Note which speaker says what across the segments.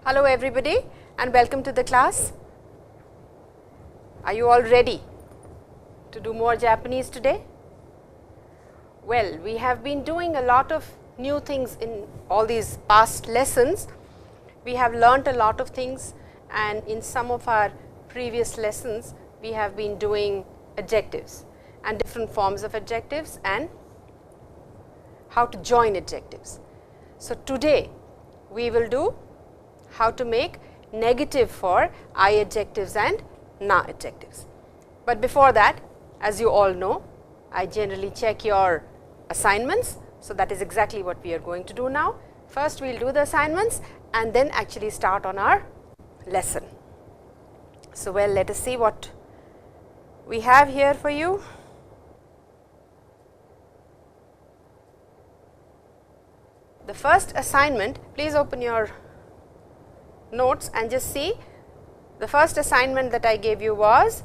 Speaker 1: Hello everybody and welcome to the class. Are you all ready to do more Japanese today? Well, we have been doing a lot of new things in all these past lessons. We have learnt a lot of things, and in some of our previous lessons we have been doing adjectives and different forms of adjectives and how to join adjectives. So, today we will do how to make negative for I adjectives and na adjectives. But before that, as you all know, I generally check your assignments. So, that is exactly what we are going to do now. First we will do the assignments and then actually start on our lesson. So, well, let us see what we have here for you. The first assignment, please open your notes and just see. The first assignment that I gave you was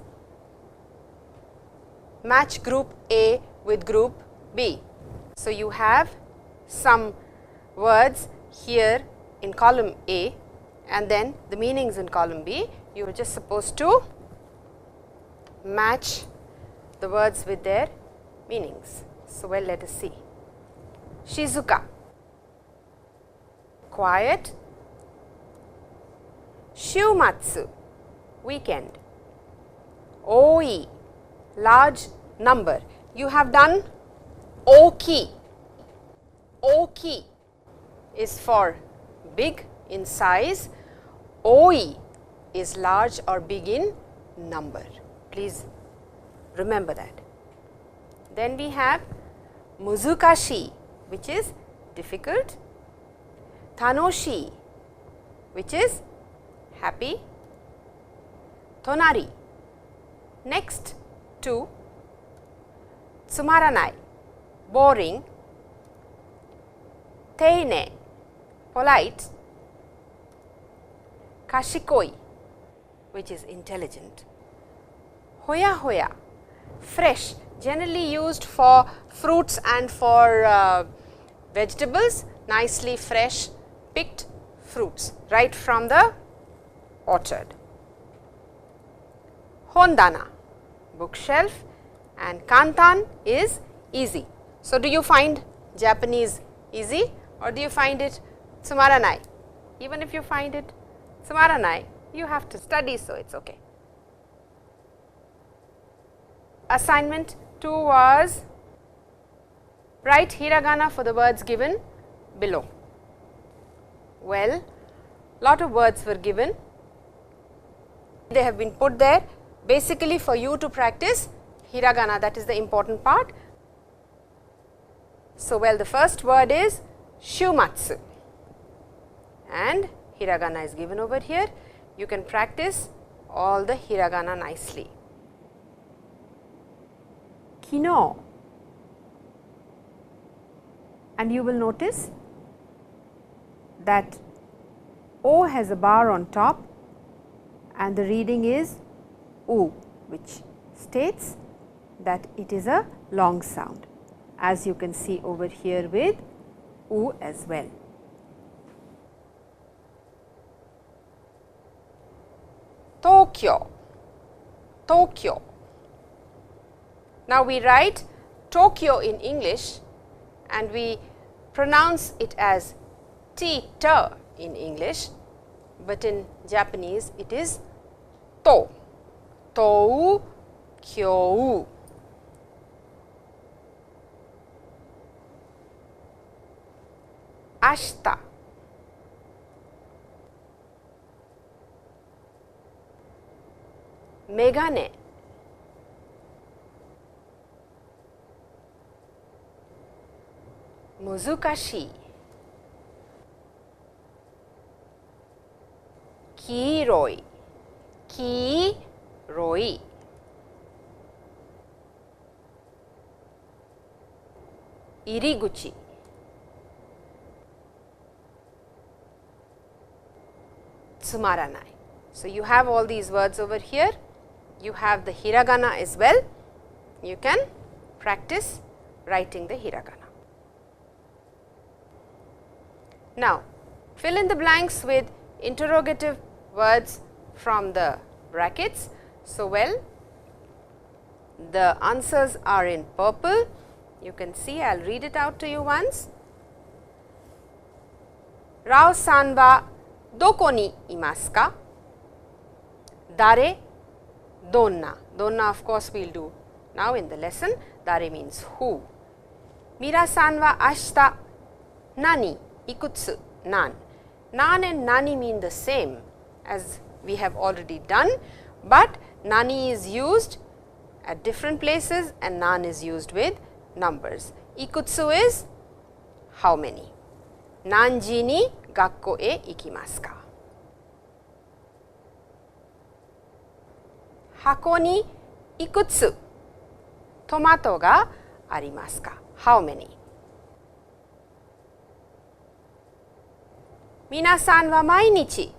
Speaker 1: match group A with group B. So, you have some words here in column A and then the meanings in column B. You are just supposed to match the words with their meanings. So, well, let us see. Shizuka, quiet. Shumatsu, weekend. Oi, large number. You have done oki. Oki is for big in size. Oi is large or big in number. Please remember that. Then we have muzukashi, which is difficult. Tanoshi, which is happy. Tonari, next to. Tsumaranai, boring. Teine, polite. Kashikoi, which is intelligent. Hoya hoya, fresh, generally used for fruits and for vegetables, nicely fresh picked fruits right from the orchard. Hondana, bookshelf, and kantan is easy. So, do you find Japanese easy or do you find it tsumaranai? Even if you find it tsumaranai, you have to study, so it is okay. Assignment 2 was write hiragana for the words given below. Well, lot of words were given. They have been put there basically for you to practice hiragana, that is the important part. So, well, the first word is shumatsu and hiragana is given over here. You can practice all the hiragana nicely. Kino, and you will notice that O has a bar on top and the reading is U, which states that it is a long sound, as you can see over here with U as well. Tokyo, Tokyo. Now, we write Tokyo in English and we pronounce it as T-T in English, but in Japanese it is To, Tou, Kyou. Ashita, megane, muzukashii, kiiroi, kiiroi, iriguchi, tsumaranai. So, you have all these words over here, you have the hiragana as well, you can practice writing the hiragana. Now, fill in the blanks with interrogative words from the brackets. So, well, the answers are in purple. You can see, I will read it out to you once. Rao-san wa doko ni imasu ka? Dare, donna. Donna, of course, we will do now in the lesson. Dare means who. Mira-san wa ashita nani ikutsu nan? Nan and nani mean the same as we have already done, but nani is used at different places and nan is used with numbers. Ikutsu is how many. Nanji ni gakko e ikimasu ka? Hako ni ikutsu tomato ga arimasu ka? How many? Minasan wa mainichi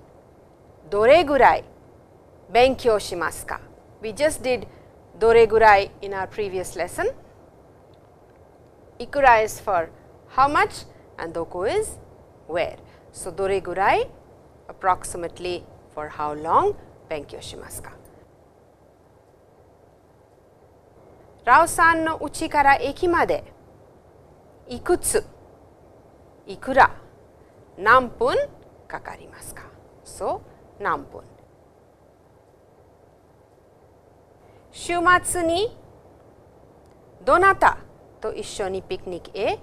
Speaker 1: dore gurai benkyou shimasu ka? We just did dore gurai in our previous lesson. Ikura is for how much and doko is where. So, dore gurai approximately for how long, benkyou shimasu ka? Rao-san no uchi kara eki made ikutsu, ikura, nanpun kakarimasu ka? So, nanpun. Shumatsu ni donata to issho ni picnic e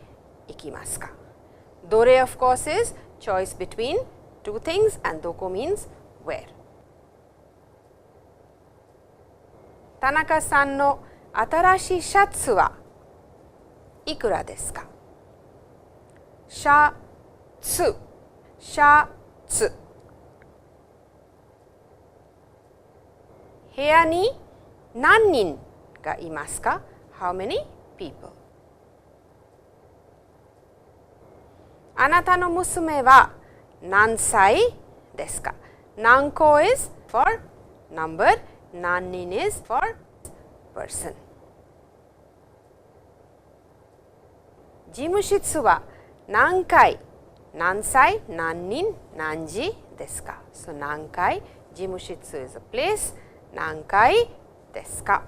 Speaker 1: ikimasu ka? Dore, of course, is choice between two things and doko means where. Tanaka-san no atarashii shatsu wa ikura desu ka? Shatsu, shatsu. Heya ni nannin ga imasu ka? How many people? Anata no musume wa nansai desu ka? Nanko is for number, nannin is for person. Jimushitsu wa nankai, nansai, nannin, nanji desu ka? So, nankai, jimushitsu is a place, nankai desu ka?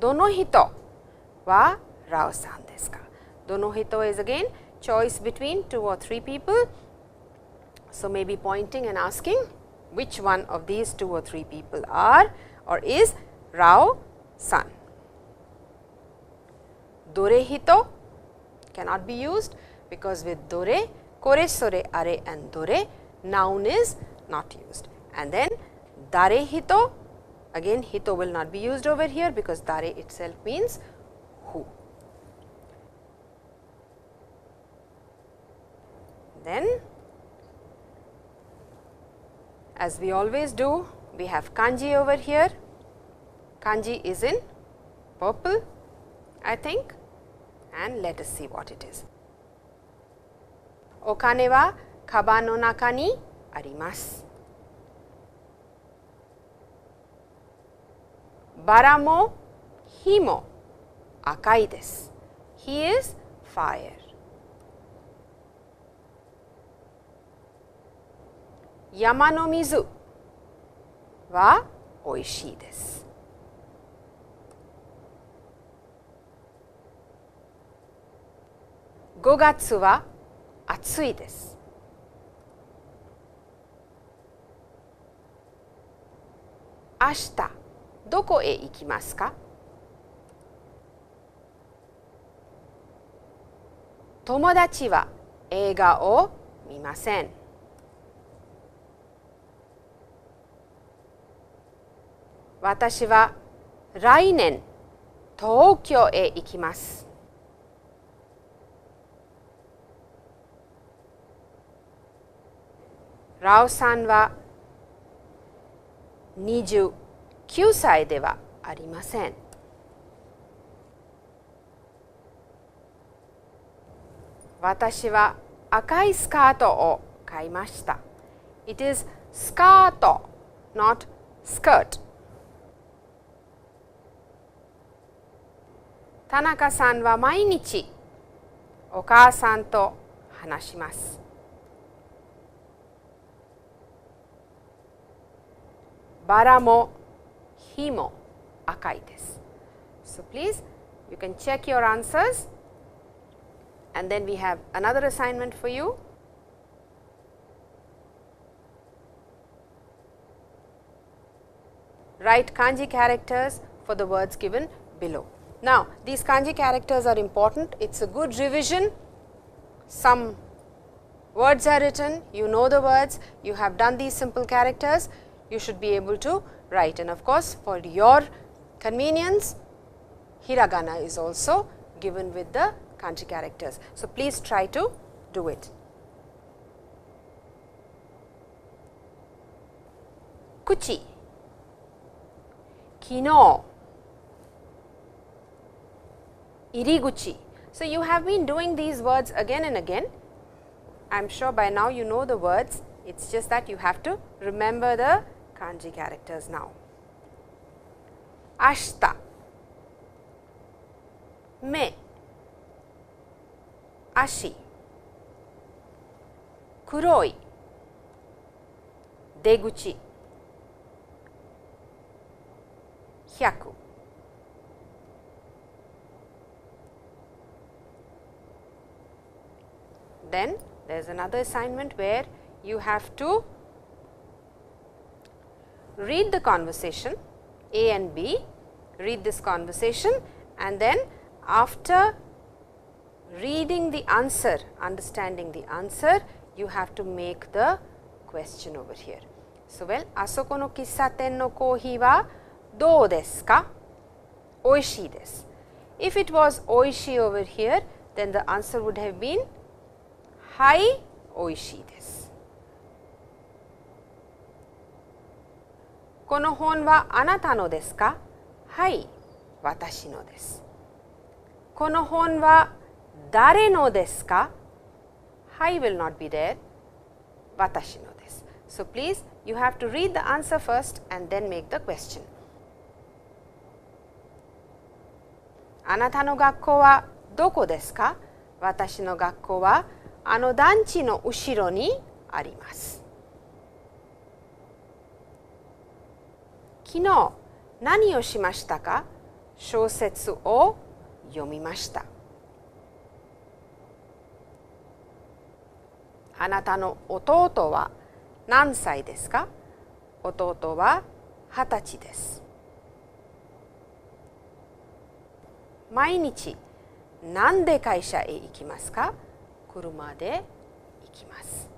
Speaker 1: Dono hito wa Rao-san desu ka? Dono hito is again choice between two or three people. So, maybe pointing and asking which one of these two or three people are or is Rao-san. Dore hito cannot be used because with dore, kore, sore, are and dore, noun is not used. And then dare hito, again hito will not be used over here because dare itself means who. Then, as we always do, we have kanji over here. Kanji is in purple, I think, and let us see what it is. Okane wa kaban no naka ni arimasu. Bara mo hi mo akai desu. He is fire. Yama no mizu wa oishii desu. 5月は暑いです。明日どこへ行きますか？友達は映画を見ません。私は来年東京へ行きます。ラオさんは29歳ではありません。私は赤いスカートを買いました。It is スカート not skirt。田中さんは毎日お母さんと hanashimasu. Bara mo hi mo akai desu. So, please you can check your answers, and then we have another assignment for you. Write kanji characters for the words given below. Now, these kanji characters are important. It is a good revision. Some words are written, you know the words, you have done these simple characters, you should be able to write. And of course, for your convenience, hiragana is also given with the kanji characters. So, please try to do it. Kuchi, kino, iriguchi. So, you have been doing these words again and again. I am sure by now you know the words, it is just that you have to remember the kanji characters now. Ashita, me, ashi, kuroi, deguchi, hyaku. Then there is another assignment where you have to read the conversation A and B, read this conversation, and then after reading the answer, understanding the answer, you have to make the question over here. So, well, asoko no kissaten no kohi wa dou desu ka? Oishii desu. If it was oishii over here, then the answer would have been hai, oishii desu. Kono hon wa anata no desu ka? Hai, watashi no desu. Kono hon wa dare no desu ka? Hai will not be there, watashi no desu. So, please you have to read the answer first and then make the question. Anata no gakkou wa doko desu ka? Watashi no gakkou wa ano danchi no ushiro ni arimasu. Kino nani o shimashita ka? Shousetsu o yomimashita. Anata no ototo wa nansai desu ka? Ototo wa 20 desu. Mainichi nande kaisha e ikimasu ka? Kuruma de ikimasu.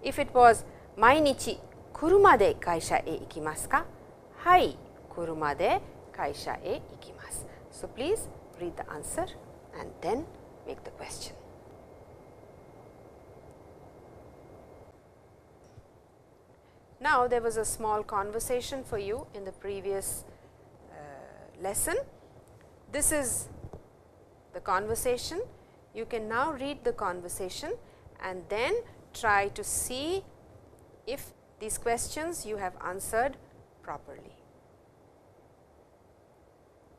Speaker 1: If it was mainichi kuruma de kaisha e ikimasu ka? Hai, kuruma de kaisha e ikimasu. So, please read the answer and then make the question. Now, there was a small conversation for you in the previous lesson. This is the conversation. You can now read the conversation and then try to see if these questions you have answered properly.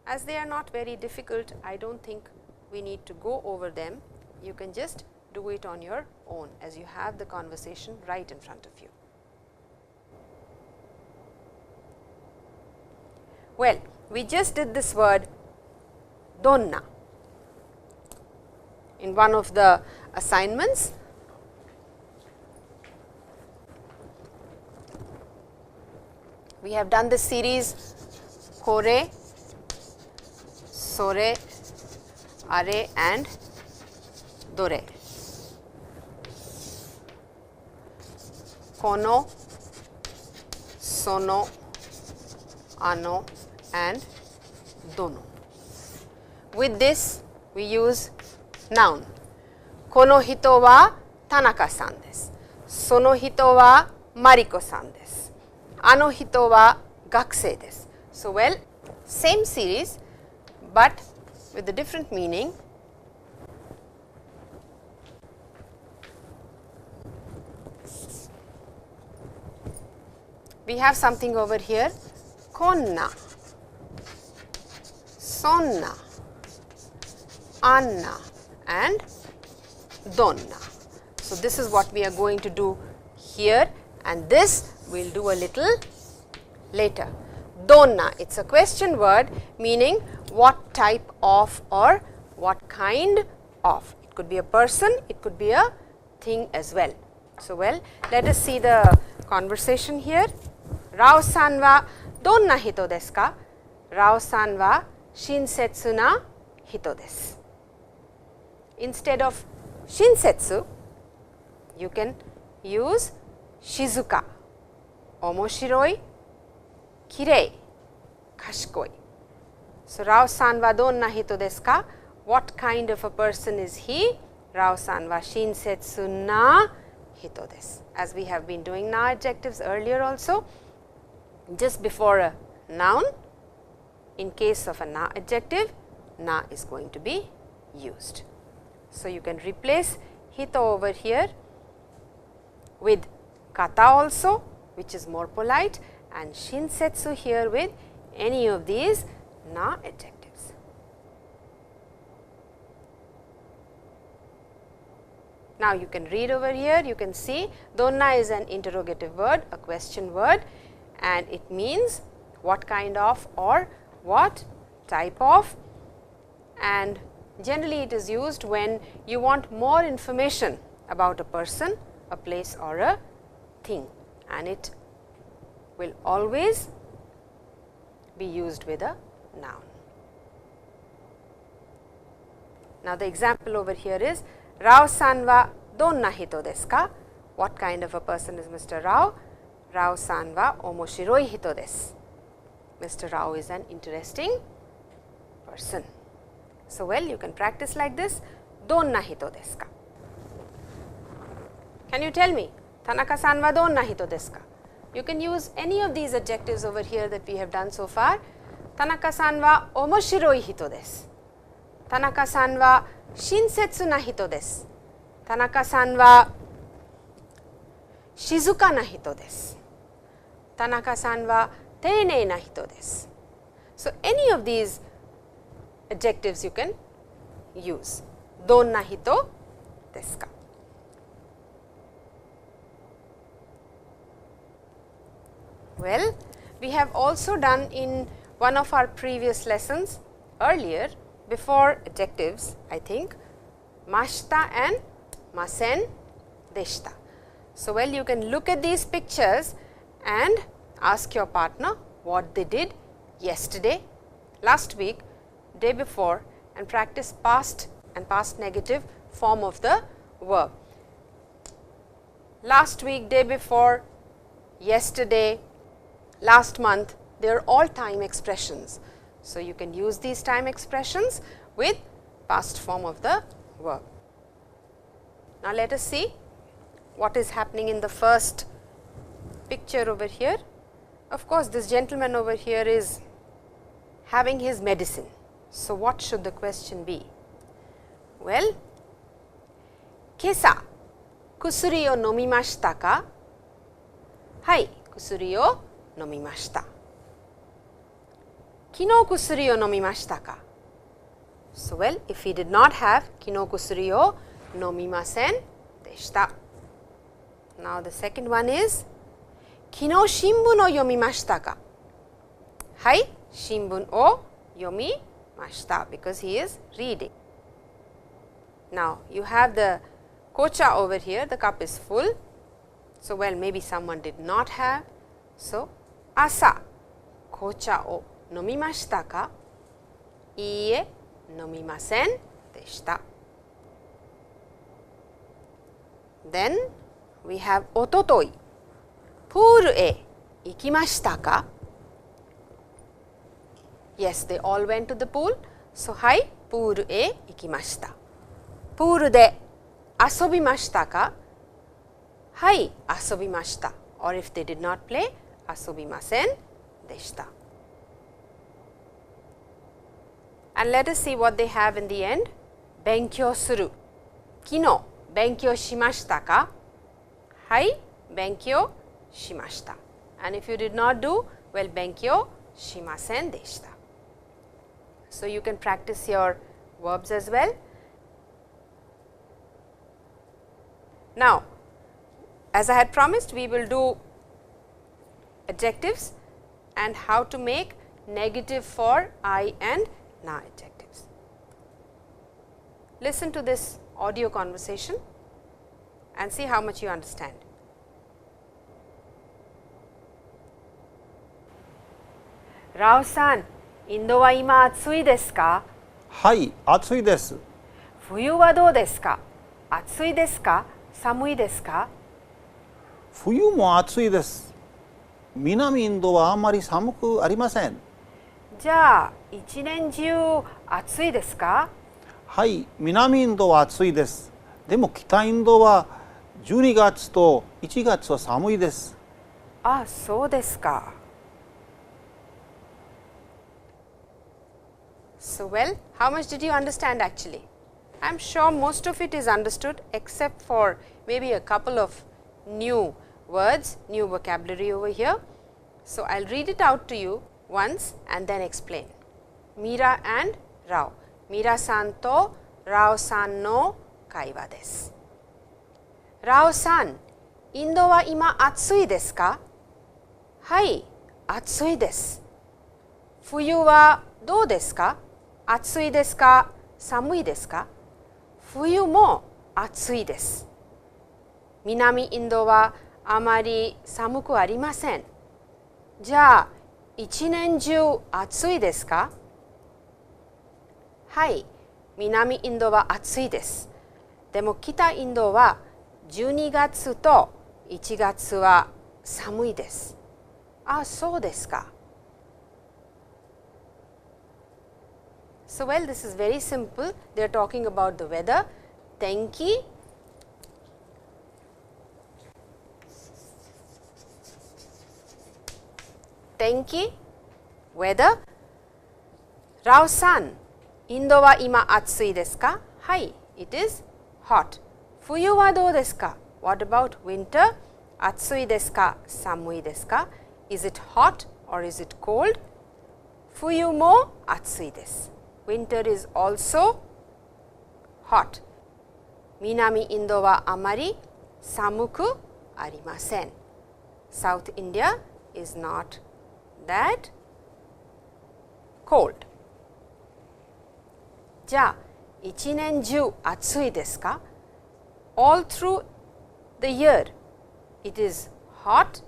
Speaker 1: As they are not very difficult, I do not think we need to go over them. You can just do it on your own as you have the conversation right in front of you. Well, we just did this word donna in one of the assignments. We have done this series kore, sore, are and dore. Kono, sono, ano and dono. With this we use noun. Kono hito wa Tanaka-san desu. Sono hito wa Mariko-san desu. Ano hito wa gakusei desu. So, well, same series, but with a different meaning. We have something over here, konna, sonna, anna and donna. So, this is what we are going to do here, and this we will do a little later. Donna, it is a question word meaning what type of or what kind of. It could be a person, it could be a thing as well. So, well, let us see the conversation here. Rao-san wa donna hito desu ka? Rao-san wa shinsetsu na hito desu. Instead of shinsetsu, you can use shizuka, omoshiroi, kirei, kashikoi. So, Rao-san wa donna hito desu ka? What kind of a person is he? Rao-san wa shinsetsu na hito desu. As we have been doing na adjectives earlier also, just before a noun, in case of a na adjective, na is going to be used. So, you can replace hito over here with kata also, which is more polite, and shinsetsu here with any of these na adjectives. Now, you can read over here, you can see donna is an interrogative word, a question word, and it means what kind of or what type of, and generally it is used when you want more information about a person, a place or a thing, and it will always be used with a noun. Now, the example over here is Rao-san wa donna hito desu ka? What kind of a person is Mr. Rao? Rao-san wa omoshiroi hito desu. Mr. Rao is an interesting person. So, well, you can practice like this, donna hito desu ka? Can you tell me, Tanaka-san wa donna hito desu ka? You can use any of these adjectives over here that we have done so far. Tanaka-san wa omoshiroi hito desu. Tanaka-san wa shinsetsu na hito desu. Tanaka-san wa shizuka na hito desu. Tanaka-san wa teinei na hito desu. So, any of these adjectives you can use. Donna hito desu ka? Well, we have also done in one of our previous lessons earlier, before adjectives, I think, mashita and masen deshita. So, well, you can look at these pictures and ask your partner what they did yesterday, last week, day before, and practice past and past negative form of the verb. Last week, day before, yesterday, last month, they are all time expressions. So, you can use these time expressions with past form of the verb. Now, let us see what is happening in the first picture over here. Of course, this gentleman over here is having his medicine. So, what should the question be? Well, kesa kusuri o nomimashita ka? Hai, kusuri o nomimashita. Kino kusuri o nomimashita ka? So, well, if he did not have, kino kusuri o nomimasen deshita. Now, the second one is, kino shinbun o yomimashita ka? Hai, shinbun o yomimashita, because he is reading. Now, you have the kocha over here, the cup is full. So, well, maybe someone did not have. So, asa kocha o nomimashita ka? Iie, nomimasen deshita. Then, we have ototoi, pool e ikimashita ka? Yes, they all went to the pool. So, hai, pool e ikimashita. Pool de asobimashita ka? Hai, asobimashita. Or if they did not play, asobimasen deshita. And let us see what they have in the end. Benkyou suru. Kino, benkyou shimashita ka? Hai, benkyou shimashita. And if you did not do, well, benkyou shimasen deshita. So, you can practice your verbs as well. Now, as I had promised, we will do adjectives and how to make negative for I and na adjectives. Listen to this audio conversation and see how much you understand. Rao-san, インドは今暑いですか？
Speaker 2: はい、暑いです。
Speaker 1: 冬はどうですか？暑いですか？寒いですか？
Speaker 2: 冬も暑いです。南インドはあまり寒くありません。
Speaker 1: じゃあ、一年中暑いですか？
Speaker 2: はい、南インドは暑いです。でも北インドは12月と1月は寒いです。
Speaker 1: あ、そうですか。So well, how much did you understand actually? I am sure most of it is understood except for maybe a couple of new words, new vocabulary over here. So, I will read it out to you once and then explain. Meera and Rao. Meera-san to Rao-san no kaiwa desu. Rao-san, インドは今暑いですか？はい、暑いです。冬はどうですか？暑いですか？寒いですか？冬も暑いです。南インドはあまり寒くありません。じゃあ、一年中暑いですか？はい、南インドは暑いです。でも北インドは12月と1月は寒いです。あ、そうですか。So, well, this is very simple. They are talking about the weather. Tenki, Tenki, weather. Rao-san, インドは今暑いですか？はい、it is hot. 冬はどうですか？ What about winter? 暑いですか？寒いですか？ Is it hot or is it cold? 冬も暑いです。Winter is also hot. 南インドはあまり寒くありません。South India is not that cold. じゃあ、一年中暑いですか？ All through the year it is hot.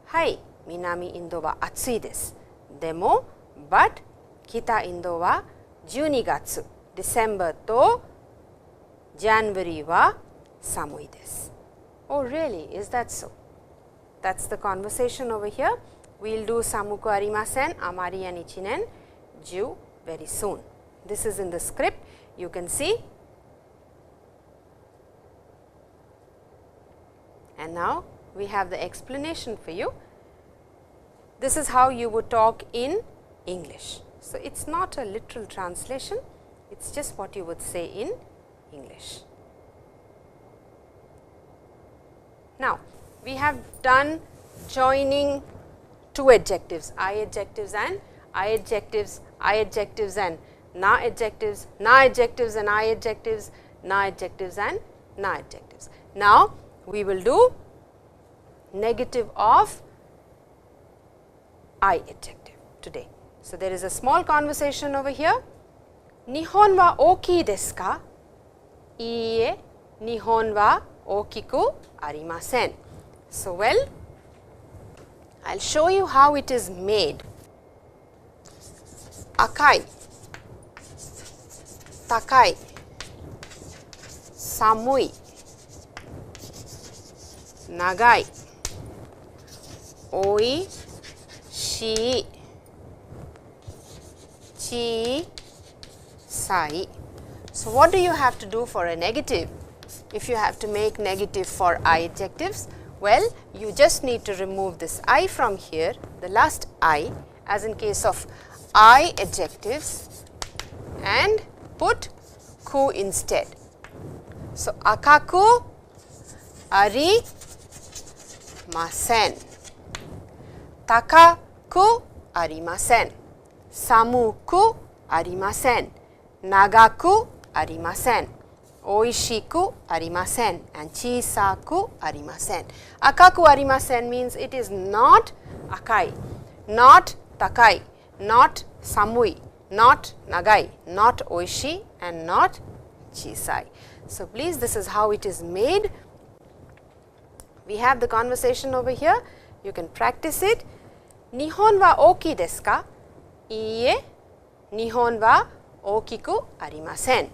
Speaker 1: はい、南インドは暑いです。でも、but 北インドは12月、December と January は寒いです。Oh, really? Is that so? That's the conversation over here. We'll do 寒くありません、あまりや一年中 very soon. This is in the script. You can see. And now we have the explanation for you. This is how you would talk in English. So, it is not a literal translation, it is just what you would say in English. Now, we have done joining two adjectives, I adjectives and I adjectives, I adjectives and na adjectives, na adjectives and I adjectives, na adjectives and na adjectives. Now, we will do negative of I adjective today. So, there is a small conversation over here. Nihon wa ookii desu ka? Iie, Nihon wa ookiku arimasen. So, well, I will show you how it is made. Akai, takai, samui, nagai, oi, shii, sai. So, what do you have to do for a negative? If you have to make negative for I adjectives, well, you just need to remove this I from here, the last I, as in case of I adjectives, and put ku instead. So, akaku arimasen, takaku arimasen, samuku arimasen, nagaku arimasen. oishiku arimasen and chisaku arimasen. Akaku arimasen means it is not akai, not takai, not samui, not nagai, not oishi and not chisai. So, please, this is how it is made. We have the conversation over here, you can practice it. Nihon wa oki desu ka? Iie, Nihon wa okiku arimasen.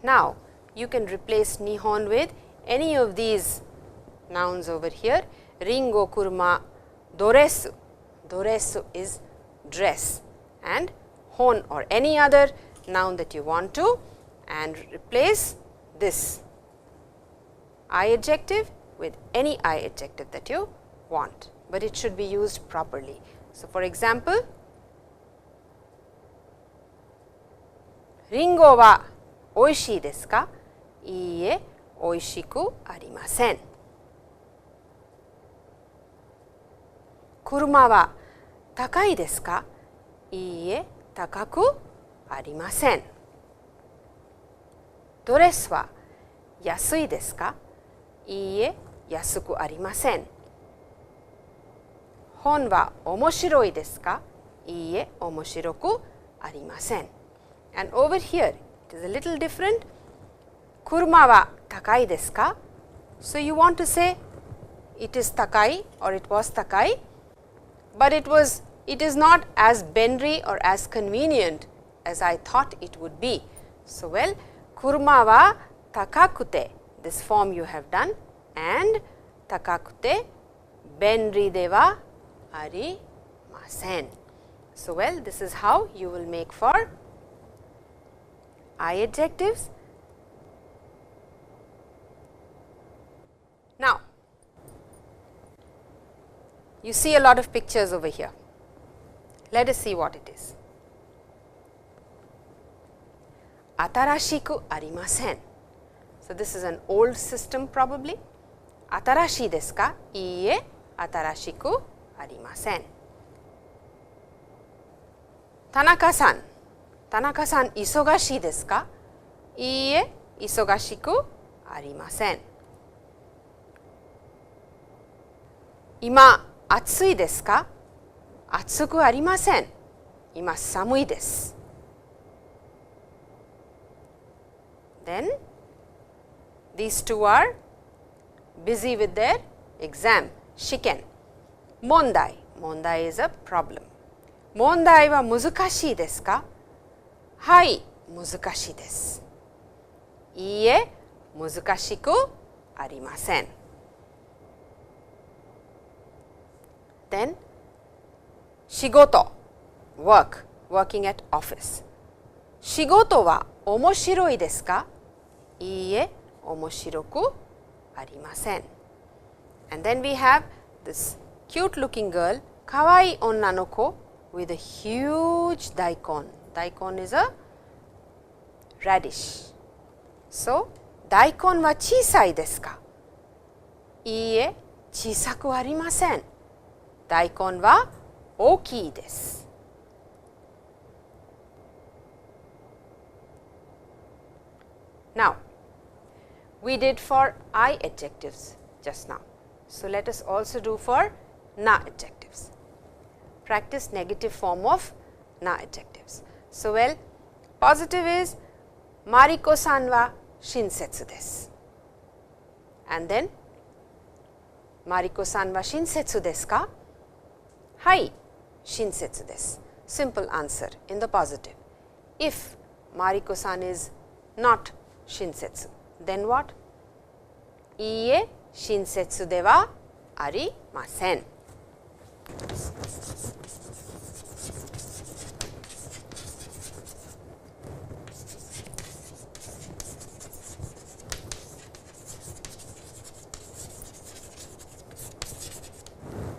Speaker 1: Now, you can replace Nihon with any of these nouns over here. Ringo, kuruma, doresu. Doresu is dress, and hon or any other noun that you want to, and replace this I adjective with any I adjective that you want, but it should be used properly. So, for example, Ringo wa oishii desu ka? Iie, oishiku arimasen. Kuruma wa takai desu ka? Iie, takaku arimasen. Dress wa yasui desu ka? Iie, yasuku arimasen. Hon wa omoshiroi desu ka? Iie, omoshiroku arimasen. And over here it is a little different. Kuruma wa takai desu ka? So, you want to say it is takai or it was takai, but it is not as benry or as convenient as I thought it would be. So, well, kuruma wa takakute, this form you have done, and takakute benri de wa arimasen. So, well, this is how you will make for I adjectives. Now, you see a lot of pictures over here. Let us see what it is. Atarashiku arimasen. So, this is an old system probably. Atarashi desu ka? Iie, atarashiku arimasen. Tanaka-san. Tanaka-san isogashii desu ka? Iie, isogashiku arimasen. Ima atsui desu ka? Atsuku arimasen. Ima samui desu. Then these two are busy with their exam, shiken. Mondai. Mondai is a problem. Mondai wa muzukashii desu ka? Hai, muzukashii desu. Iie, muzukashiku arimasen. Then shigoto, work, working at office. Shigoto wa omoshiroi desu ka? Iie, omoshiroku arimasen. And then we have this cute looking girl, kawaii onna no ko, with a huge daikon. Daikon is a radish. So, daikon wa chisai desu ka? Iie, chisaku arimasen. Daikon wa okii desu. Now, we did for I adjectives just now. So, let us also do for na adjectives. Practice negative form of na adjectives. So, well, positive is Mariko-san wa shinsetsu desu. And then Mariko-san wa shinsetsu desu ka? Hai, shinsetsu desu. Simple answer in the positive. If Mariko-san is not shinsetsu, then what? Iie, shinsetsu de wa arimasen.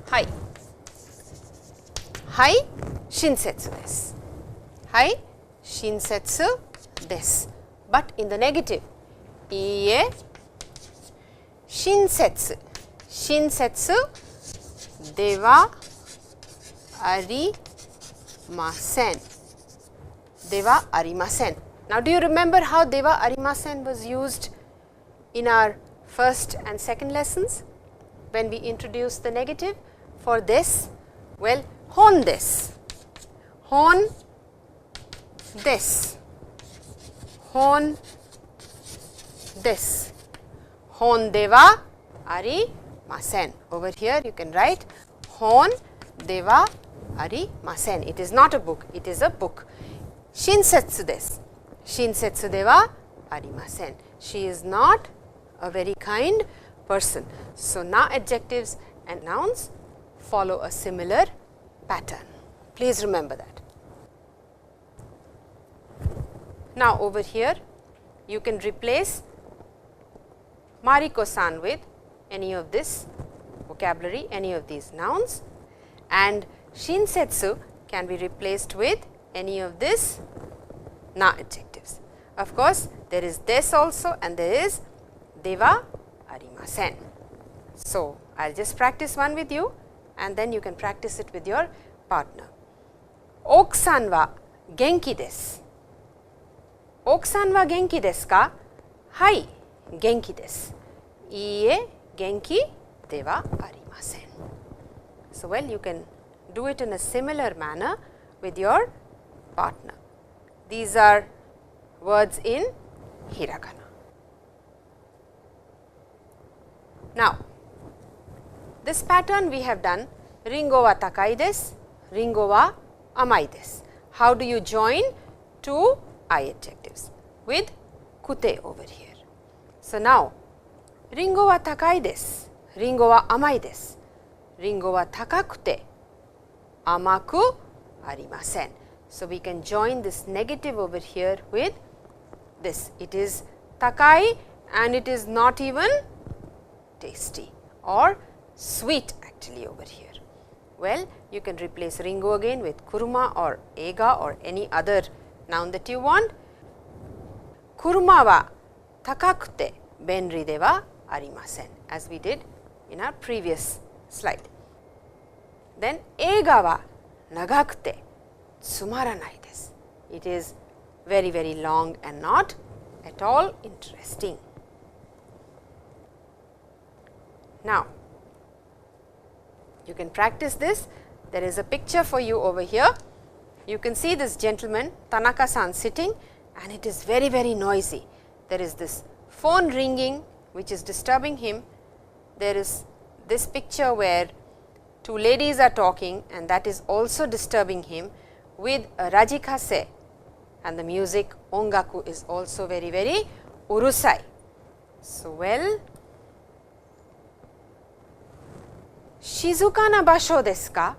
Speaker 1: Hai. Hai, shinsetsu desu. Hai, shinsetsu desu. But in the negative, iie, shinsetsu. Shinsetsu de wa arimasen. Deva arimasen. Now, do you remember how deva arimasen was used in our first and second lessons when we introduced the negative for this? Well, hon this, hon this, hon this, hon deva arimasen. Over here you can write hon deva arimasen. It is not a book, it is a book. Shinsetsu desu, shinsetsu deva arimasen. She is not a very kind person. So, na adjectives and nouns follow a similar pattern. Please remember that. Now, over here you can replace Mariko-san with any of this vocabulary, any of these nouns, and Shinsetsu can be replaced with any of this na adjectives. Of course, there is this also and there is deva arimasen. So, I will just practice one with you and then you can practice it with your partner. Oku-san wa genki desu. Oku-san wa genki desu ka? Hai, genki desu. Iie, genki de wa arimasen. So, well, you can do it in a similar manner with your partner. These are words in hiragana. Now, this pattern we have done ringo wa takai desu, ringo wa amai desu. How do you join two I adjectives? With kute over here. So, now ringo wa takai desu, ringo wa amai desu. Ringo wa takakute, amaku arimasen. So, we can join this negative over here with this. It is takai and it is not even tasty or sweet actually over here. Well, you can replace ringo again with kuruma or ega or any other noun that you want. Kuruma wa takakute benri de wa arimasen, as we did in our previous slide. Then ega wa nagakute tsumaranai desu. It is very, very long and not at all interesting. Now, you can practice this. There is a picture for you over here. You can see this gentleman Tanaka-san sitting and it is very, very noisy. There is this phone ringing which is disturbing him. There is this picture where two ladies are talking and that is also disturbing him with a rajikase, and the music ongaku is also very, very urusai. So, well, shizuka na basho desu ka?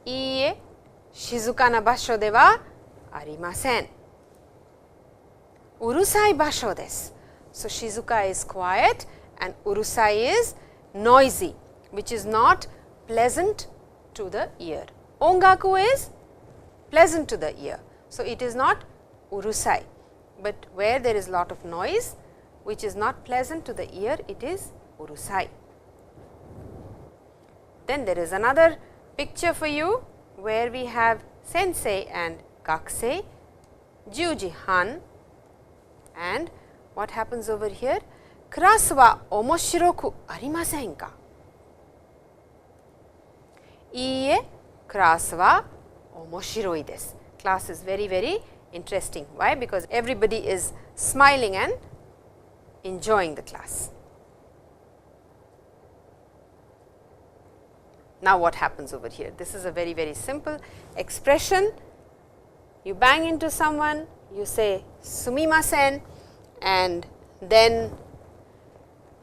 Speaker 1: Iie, shizuka na basho de wa arimasen. Urusai basho desu. So, shizuka is quiet and urusai is noisy, which is not pleasant to the ear. Ongaku is pleasant to the ear. So, it is not urusai, but where there is lot of noise which is not pleasant to the ear, it is urusai. Then there is another picture for you where we have sensei and gakusei, 10 ji han, and what happens over here? Class wa omoshiroku arimasen ka? Iie, class wa omoshiroi desu. Class is very, very interesting. Why? Because everybody is smiling and enjoying the class. Now, what happens over here? This is a very, very simple expression. You bang into someone, you say sumimasen, and then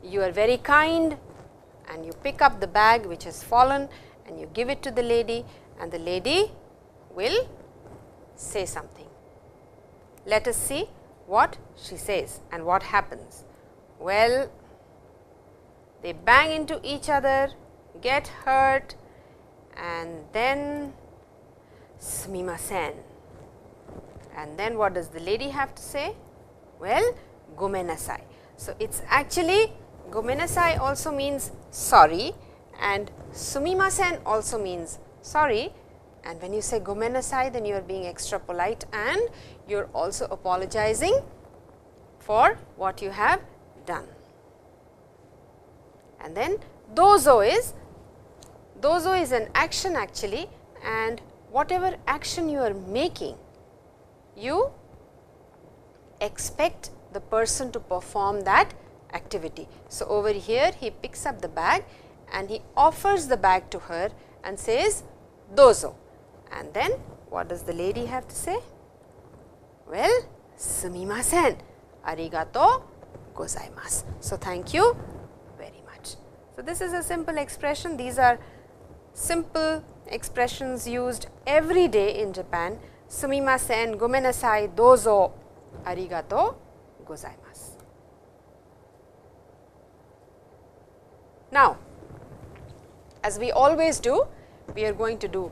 Speaker 1: you are very kind and you pick up the bag which has fallen and you give it to the lady, and the lady will say something. Let us see what she says and what happens. Well, they bang into each other, get hurt, and then sumimasen. And then what does the lady have to say? Well, gomenasai. So, it is actually gomenasai also means sorry and sumimasen also means sorry, And when you say gomenasai, then you are being extra polite and you are also apologizing for what you have done. And then dozo is an action actually, and whatever action you are making, you expect the person to perform that activity. So, over here he picks up the bag and he offers the bag to her and says dozo, and then what does the lady have to say? Well, sumimasen, arigato gozaimasu. So, thank you very much. So, this is a simple expression. These are simple expressions used every day in Japan. Sumimasen, gomenasai, dozo, arigato gozaimasu. Now, as we always do, we are going to do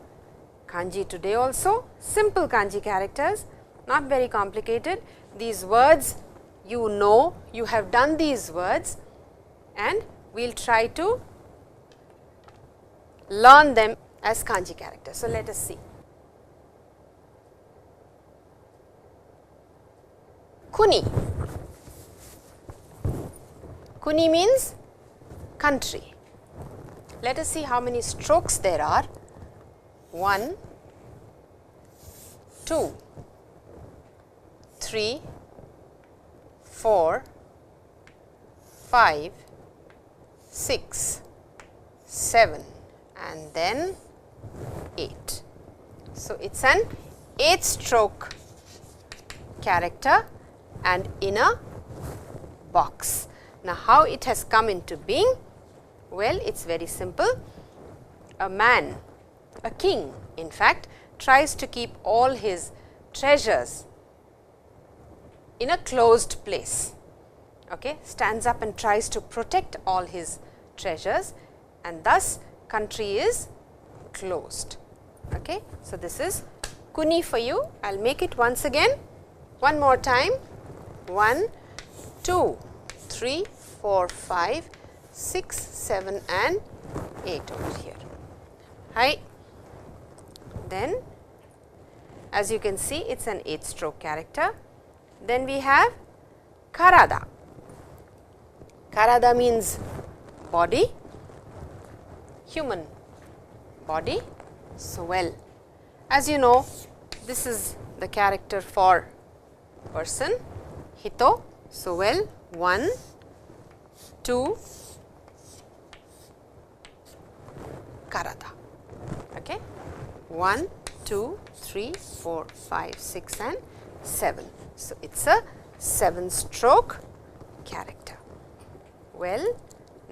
Speaker 1: kanji today also. Simple kanji characters, not very complicated. These words you know, you have done these words, and we will try to learn them as kanji characters. So, let us see. Kuni. Kuni means country. Let us see how many strokes there are. 1, 2, 3, 4, 5, 6, 7 and then 8. So, it is an 8 stroke character and in a box. Now, how it has come into being? Well, it is very simple. A man, a king in fact, tries to keep all his treasures in a closed place, okay, stands up and tries to protect all his treasures, and thus country is closed. Okay. So, this is kuni for you. I will make it once again, one more time. 1, 2, 3, 4, 5, 6, 7 and 8 over here. Hi. Then as you can see, it is an 8 stroke character. Then we have karada. Karada means body, human body. So, well, as you know, this is the character for person, hito. So, well, 1, 2, karada. Okay. 1, 2, 3, 4, 5, 6 and 7. So, it is a 7 stroke character. Well,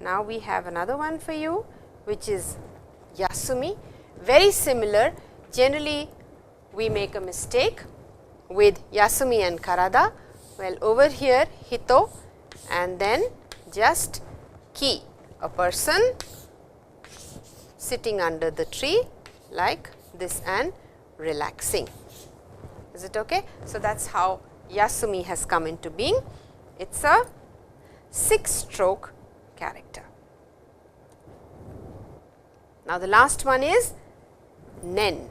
Speaker 1: now we have another one for you, which is yasumi, very similar. Generally, we make a mistake with yasumi and karada. Well, over here hito and then just ki, a person sitting under the tree like this and relaxing. Is it okay? So, that is how yasumi has come into being. It is a 6 stroke character. Now, the last one is nen.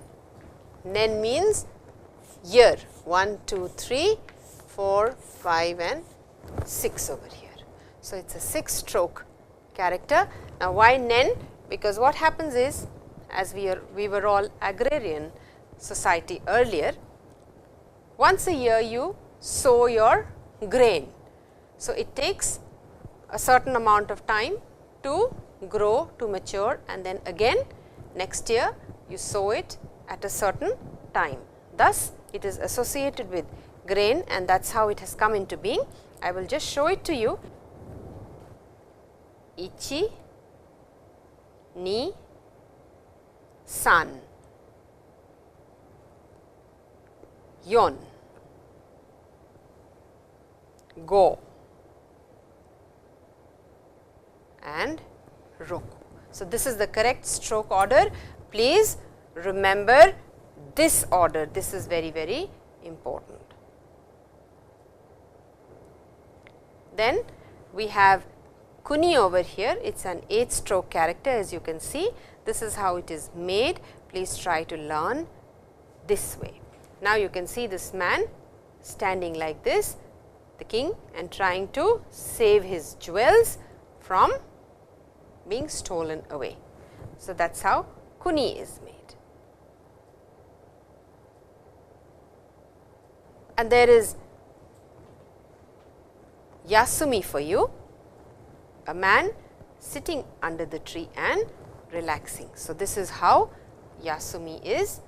Speaker 1: Nen means year, 1, 2, 3, 4, 5 and 6 over here. So, it is a 6 stroke character. Now, why nen? Because what happens is, as we were all agrarian society earlier, once a year you sow your grain. So, it takes a certain amount of time to grow, to mature, and then again next year you sow it at a certain time. Thus, it is associated with grain, and that is how it has come into being. I will just show it to you. Ichi, ni, san, yon, go and roku. So, this is the correct stroke order. Please remember this order. This is very, very important. Then we have kuni over here. It is an 8 stroke character, as you can see. This is how it is made. please try to learn this way. Now, you can see this man standing like this, the king, and trying to save his jewels from being stolen away. So, that is how kuni is made. And there is yasumi for you, a man sitting under the tree and relaxing. So, this is how yasumi is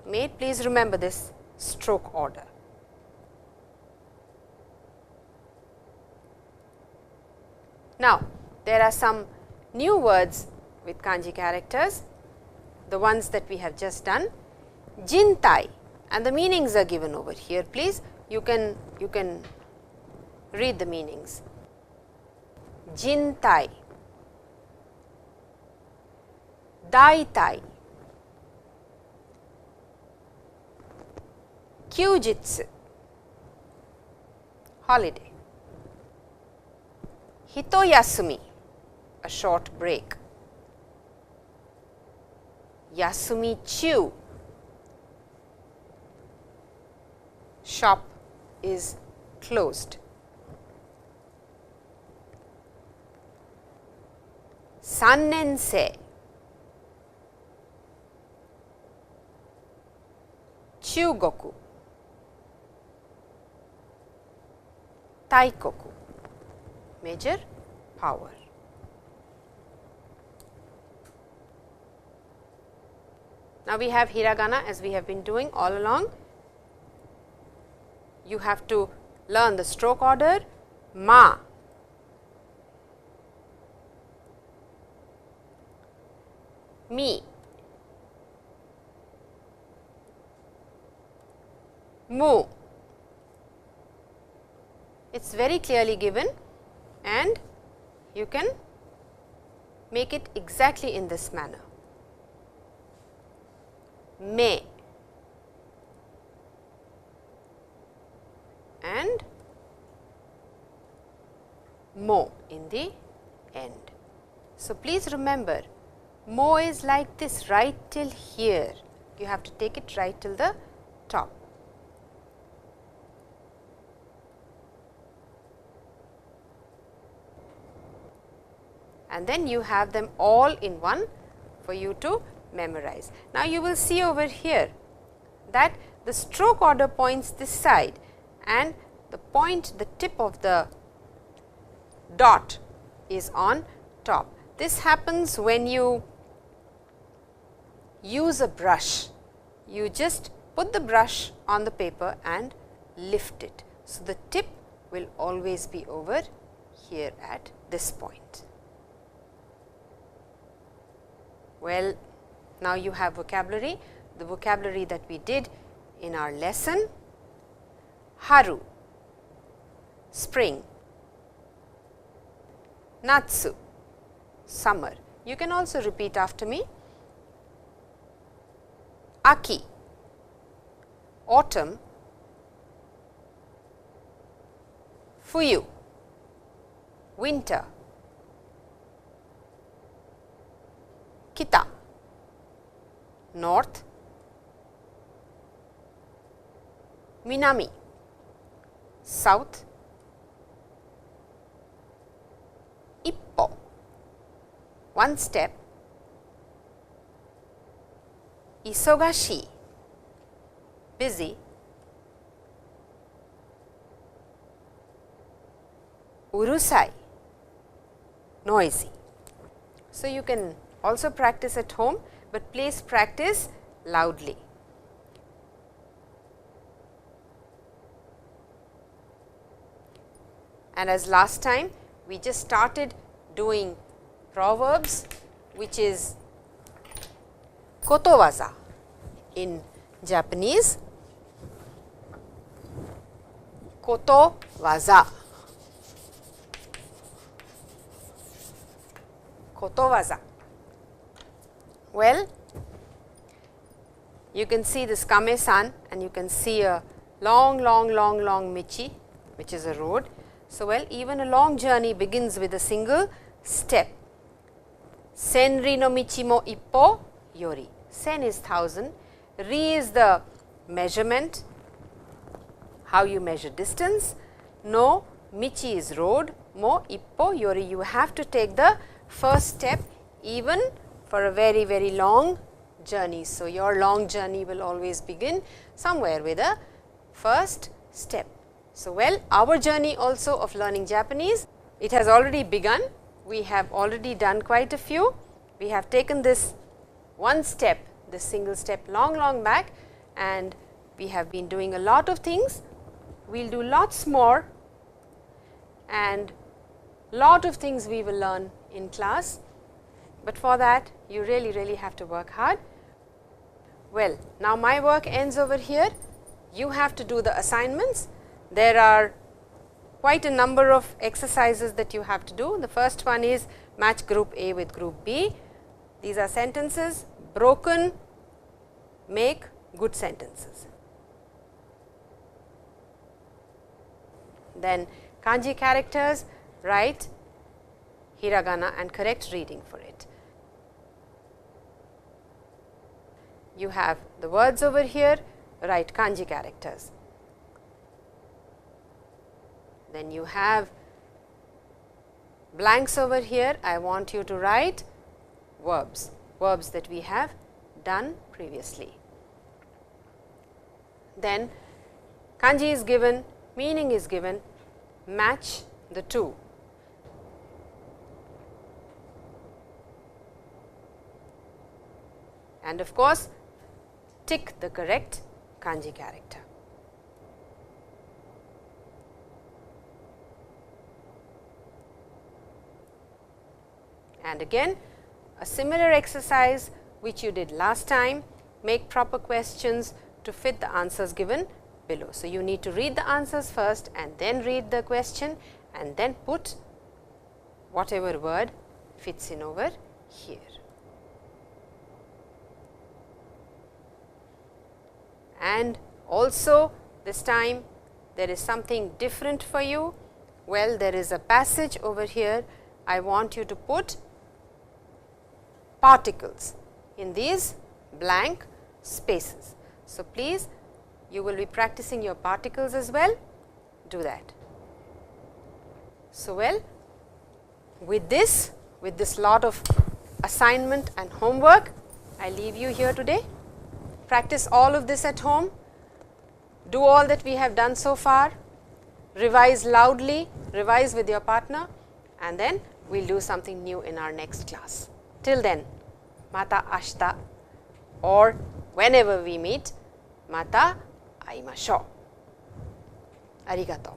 Speaker 1: made. Please remember this stroke order. Now, there are some new words with kanji characters, the ones that we have just done. Jintai, and the meanings are given over here. Please, you can read the meanings. Jintai, daitai, kyujitsu, holiday, hitoyasumi, a short break, yasumi chu, shop is closed, sannensei, chugoku, taikoku, major power. Now, we have hiragana as we have been doing all along. You have to learn the stroke order. Ma, mi, mu. It is very clearly given and you can make it exactly in this manner. Me and mo in the end. So, please remember, mo is like this right till here, you have to take it right till the top. And then you have them all in one for you to memorize. Now, you will see over here that the stroke order points this side and the point, the tip of the dot is on top. This happens when you use a brush. You just put the brush on the paper and lift it. So, the tip will always be over here at this point. Well, now you have vocabulary, the vocabulary that we did in our lesson. Haru, spring, natsu, summer. You can also repeat after me. Aki, autumn, fuyu, winter, kita, north, minami, south, ippo, one step, isogashi, busy, urusai, noisy. So, you can also practice at home, but please practice loudly. And as last time, we just started doing proverbs, which is kotowaza in Japanese. Kotowaza. Kotowaza. Well, you can see this kame-san and you can see a long michi, which is a road. So, well, even a long journey begins with a single step. Senri no michi mo ippo yori. sen is 1000, ri is the measurement, how you measure distance, no michi is road, mo ippo yori, you have to take the first step even for a very, very long journey. So, your long journey will always begin somewhere with a first step. So, well, our journey also of learning Japanese, it has already begun. We have already done quite a few. We have taken this one step, this single step long back, and we have been doing a lot of things. We will do lots more, and lot of things we will learn in class, but for that you really have to work hard. Well, now my work ends over here. You have to do the assignments. There are quite a number of exercises that you have to do. The first one is match group A with group B. These are sentences, broken, make good sentences. Then kanji characters, write hiragana and correct reading for it. You have the words over here, write kanji characters. Then you have blanks over here. I want you to write verbs, verbs that we have done previously. Then kanji is given, meaning is given, match the two. And of course, tick the correct kanji character. And again, a similar exercise which you did last time, make proper questions to fit the answers given below. So, you need to read the answers first and then read the question and then put whatever word fits in over here. And also this time there is something different for you. Well, there is a passage over here. I want you to put particles in these blank spaces. So, please, you will be practicing your particles as well, do that. So, well, with this lot of assignment and homework, I leave you here today. Practice all of this at home, do all that we have done so far, revise loudly, revise with your partner, and then we will do something new in our next class. Till then, mata ashita, or whenever we meet, mata aimashou. Arigatou.